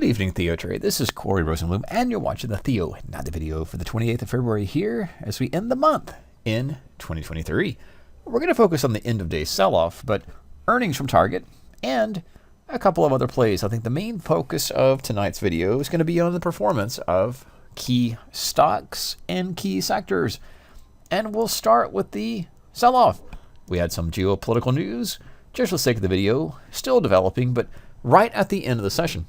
Good evening, TheoTrade. This is Corey Rosenblum, and you're watching the Theo, not the video, for the 28th of February here as we end the month in 2023. We're going to focus on the end-of-day sell-off, but earnings from Target and a couple of other plays. I think the main focus of tonight's video is going to be on the performance of key stocks and key sectors. And we'll start with the sell-off. We had some geopolitical news, just for the sake of the video, still developing, but right at the end of the session,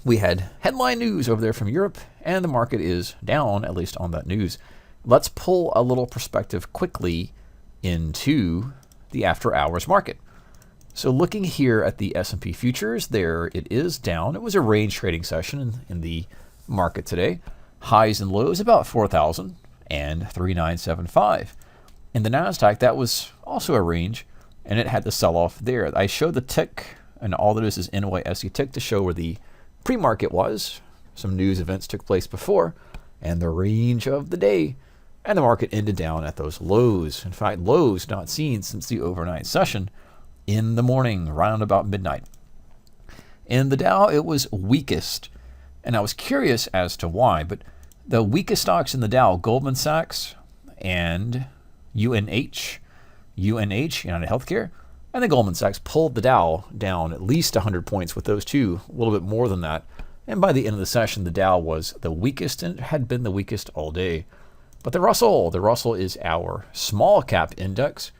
we had headline news over there from Europe, and the market is down, at least on that news. Let's pull a little perspective quickly into the after-hours market. So looking here at the S&P futures, there it is down. It was a range trading session in the market today. Highs and lows about 4,000 and 3,975. In the Nasdaq, that was also a range, and it had the sell-off there. I showed the tick, and all that is NYSE tick to show where the pre-market was. Some news events took place before, and the range of the day, and the market ended down at those lows. In fact, lows not seen since the overnight session in the morning, around about midnight. In the Dow, it was weakest, and I was curious as to why, but the weakest stocks in the Dow, Goldman Sachs and UNH, United Healthcare, and then Goldman Sachs pulled the Dow down at least 100 points with those two, a little bit more than that. And by the end of the session, the Dow was the weakest and had been the weakest all day. But the Russell is our small cap index.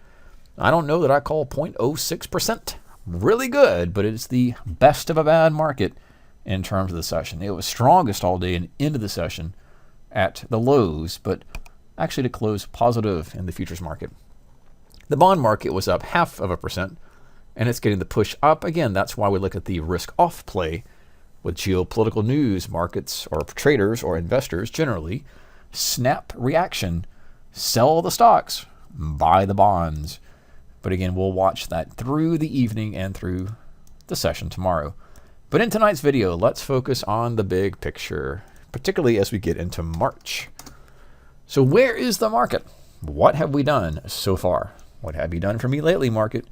I don't know that I call 0.06% really good, but it's the best of a bad market in terms of the session. It was strongest all day and into the session at the lows, but actually to close positive in the futures market. The bond market was up 0.5%, and it's getting the push up. Again, that's why we look at the risk-off play with geopolitical news. Markets, or traders, or investors generally, snap reaction, sell the stocks, buy the bonds. But again, we'll watch that through the evening and through the session tomorrow. But in tonight's video, let's focus on the big picture, particularly as we get into March. So where is the market? What have we done so far? What have you done for me lately, market?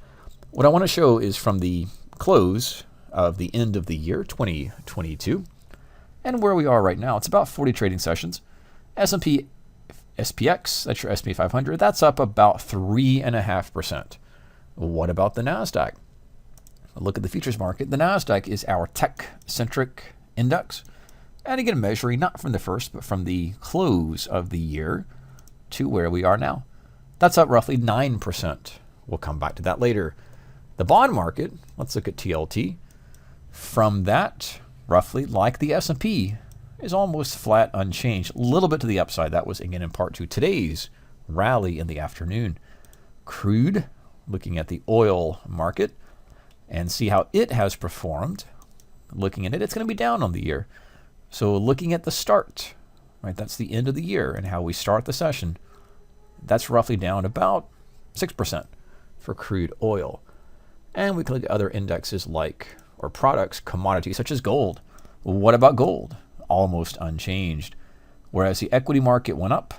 What I want to show is from the close of the end of the year, 2022, and where we are right now. It's about 40 trading sessions. S&P SPX, that's your S&P 500, that's up about 3.5%. What about the Nasdaq? Look at the futures market. The Nasdaq is our tech-centric index. And again, measuring not from the first, but from the close of the year to where we are now. That's up roughly 9%. We'll come back to that later. The bond market, let's look at TLT. From that, roughly like the S&P, is almost flat, unchanged. A little bit to the upside. That was, again, in part to today's rally in the afternoon. Crude, looking at the oil market and see how it has performed. Looking at it, it's going to be down on the year. So looking at the start, right, that's the end of the year and how we start the session, that's roughly down about 6% for crude oil. And we can look at other indexes like, or products, commodities such as gold. What about gold? Almost unchanged. Whereas the equity market went up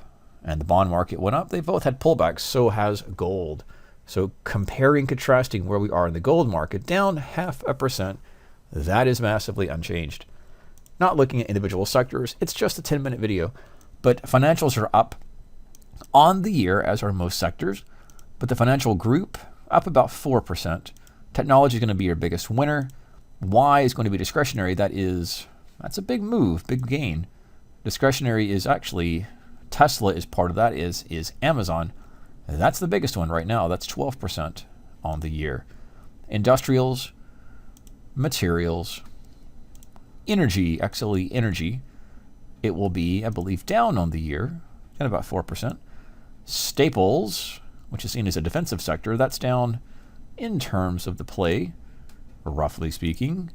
and the bond market went up, they both had pullbacks, so has gold. So comparing, contrasting where we are in the gold market, down 0.5%, that is massively unchanged. Not looking at individual sectors, it's just a 10-minute video, but financials are up on the year, as are most sectors, but the financial group up about 4%. Technology is going to be your biggest winner. Y is going to be discretionary. That's a big move, big gain. Discretionary is actually, Tesla is part of that, is Amazon. That's the biggest one right now. That's 12% on the year. Industrials, materials, energy, actually energy, it will be, I believe, down on the year at about 4%. Staples, which is seen as a defensive sector, that's down in terms of the play, roughly speaking,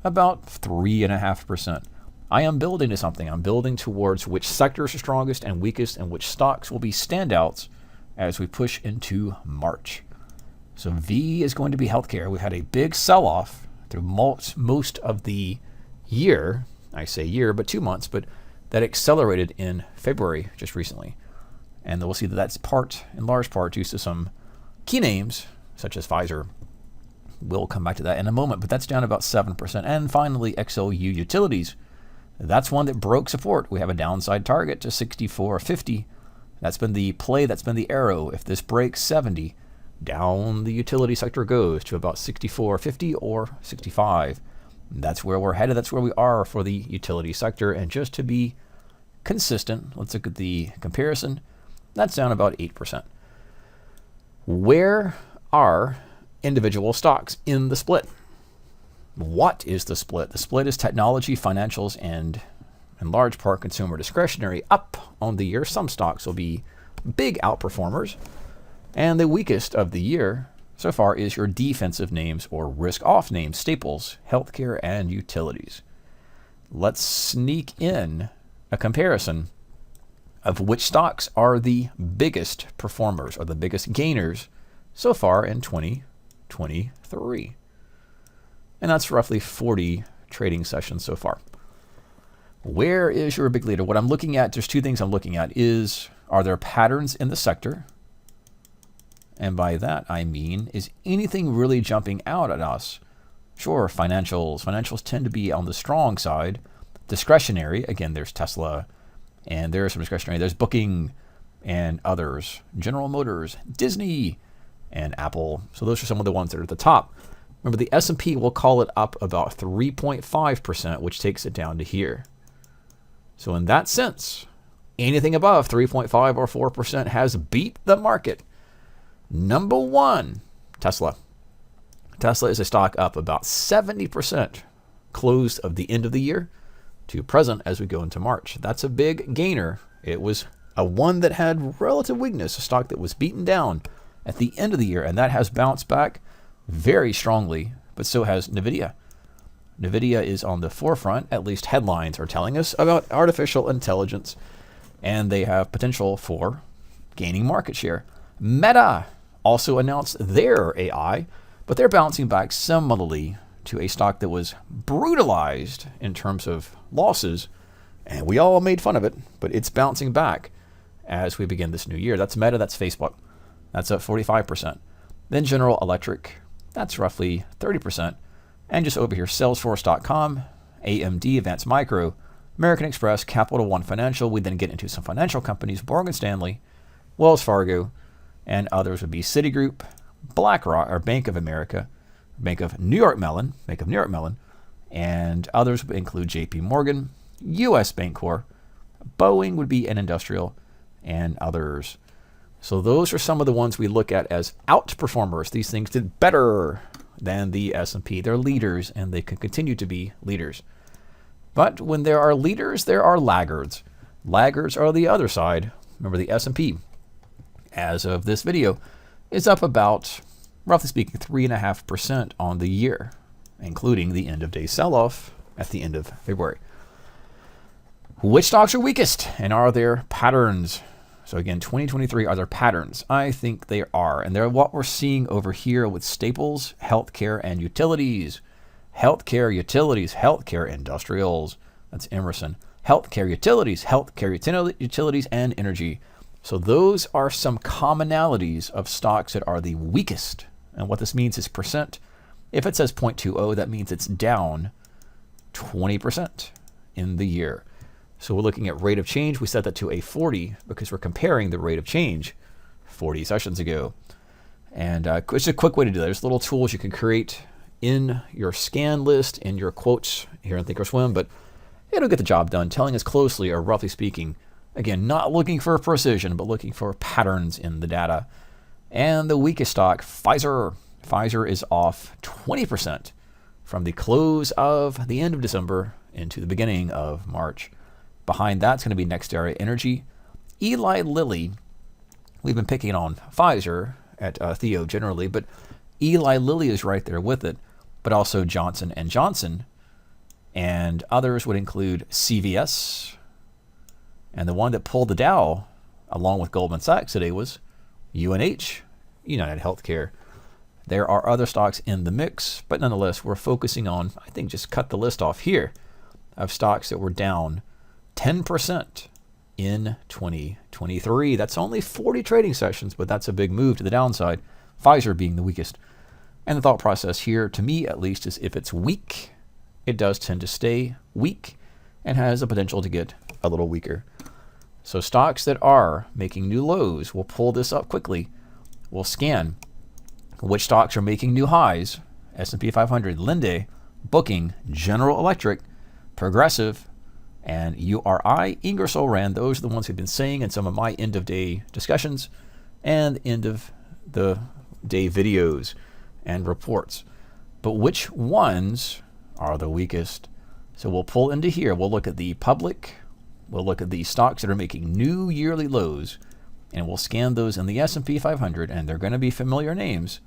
about 3.5%. I am building to something. I'm building towards which sectors are strongest and weakest and which stocks will be standouts as we push into March. So V is going to be healthcare. We had a big sell-off through most of the year. I say year, but 2 months, but that accelerated in February just recently. And we'll see that that's in large part due to some key names such as Pfizer We'll come back to that in a moment, but that's down about 7%. And finally, XLU Utilities. That's one that broke support. We have a downside target to 64.50. That's been the play, that's been the arrow. If this breaks 70, down the utility sector goes to about 64.50 or 65. That's where we're headed. That's where we are for the utility sector. And just to be consistent, let's look at the comparison. That's down about 8%. Where are individual stocks in the split? What is the split? The split is technology, financials, and in large part consumer discretionary. Up on the year, some stocks will be big outperformers. And the weakest of the year so far is your defensive names or risk-off names, staples, healthcare, and utilities. Let's sneak in a comparison of which stocks are the biggest performers or the biggest gainers so far in 2023. And that's roughly 40 trading sessions so far. Where is your big leader? What I'm looking at, there's two things I'm looking at, are there patterns in the sector? And by that I mean, is anything really jumping out at us? Sure, financials. Financials tend to be on the strong side. Discretionary, again, there's Tesla, and there's some discretionary. There's Booking and others. General Motors, Disney, and Apple. So those are some of the ones that are at the top. Remember, the S&P will call it up about 3.5%, which takes it down to here. So in that sense, anything above 3.5 or 4% has beat the market. Number one, Tesla. Tesla is a stock up about 70% close of the end of the year to present as we go into March. That's a big gainer. It was a one that had relative weakness, a stock that was beaten down at the end of the year, and that has bounced back very strongly, but so has NVIDIA. NVIDIA is on the forefront, at least headlines are telling us, about artificial intelligence, and they have potential for gaining market share. Meta also announced their AI, but they're bouncing back similarly to a stock that was brutalized in terms of losses, and we all made fun of it, but it's bouncing back as we begin this new year. That's Meta, that's Facebook. That's up 45%. Then General Electric, that's roughly 30%. And just over here, Salesforce.com, AMD, Advanced Micro, American Express, Capital One Financial. We then get into some financial companies, Morgan Stanley, Wells Fargo, and others would be Citigroup, BlackRock, or Bank of America, Bank of New York Mellon, and others would include JP Morgan, US Bancorp, Boeing would be an industrial, and others. So those are some of the ones we look at as outperformers. These things did better than the S&P. They're leaders, and they can continue to be leaders. But when there are leaders, there are laggards. Laggards are the other side. Remember, the S&P, as of this video, is up about, roughly speaking, 3.5% on the year, including the end-of-day sell-off at the end of February. Which stocks are weakest, and are there patterns? So again, 2023, are there patterns? I think they are, and they're what we're seeing over here with staples, healthcare, and utilities. Healthcare, utilities, healthcare, industrials. That's Emerson. Healthcare, utilities, utilities, and energy. So those are some commonalities of stocks that are the weakest. And what this means is percent. If it says 0.20, that means it's down 20% in the year. So we're looking at rate of change. We set that to a 40 because we're comparing the rate of change 40 sessions ago. And it's a quick way to do that. There's little tools you can create in your scan list, in your quotes here in thinkorswim, but it'll get the job done, telling us closely, or roughly speaking, again, not looking for precision, but looking for patterns in the data. And the weakest stock, Pfizer. Pfizer is off 20% from the close of the end of December into the beginning of March. Behind that's going to be NextEra Energy. Eli Lilly, we've been picking on Pfizer at Theo generally, but Eli Lilly is right there with it, but also Johnson & Johnson. And others would include CVS. And the one that pulled the Dow, along with Goldman Sachs today, was UNH, United Healthcare. There are other stocks in the mix, but nonetheless, we're focusing on, I think, just cut the list off here of stocks that were down 10% in 2023. That's only 40 trading sessions, but that's a big move to the downside. Pfizer being the weakest. And the thought process here, to me at least, is if it's weak, it does tend to stay weak and has the potential to get a little weaker. So stocks that are making new lows will pull this up quickly. We'll scan which stocks are making new highs. S&P 500, Linde, Booking, General Electric, Progressive, and URI, Ingersoll Rand. Those are the ones who've been saying in some of my end of day discussions and end of the day videos and reports. But which ones are the weakest? So we'll pull into here. We'll look at the public. We'll look at the stocks that are making new yearly lows, and we'll scan those in the S&P 500, and they're going to be familiar names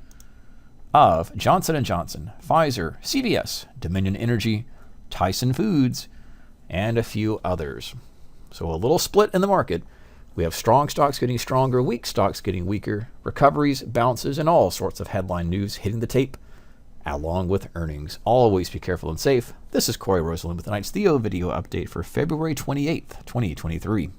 of Johnson & Johnson, Pfizer, CVS, Dominion Energy, Tyson Foods, and a few others. So a little split in the market. We have strong stocks getting stronger, weak stocks getting weaker, recoveries, bounces, and all sorts of headline news hitting the tape, along with earnings. Always be careful and safe. This is Corey Rosenlund with tonight's Theo video update for February 28th, 2023.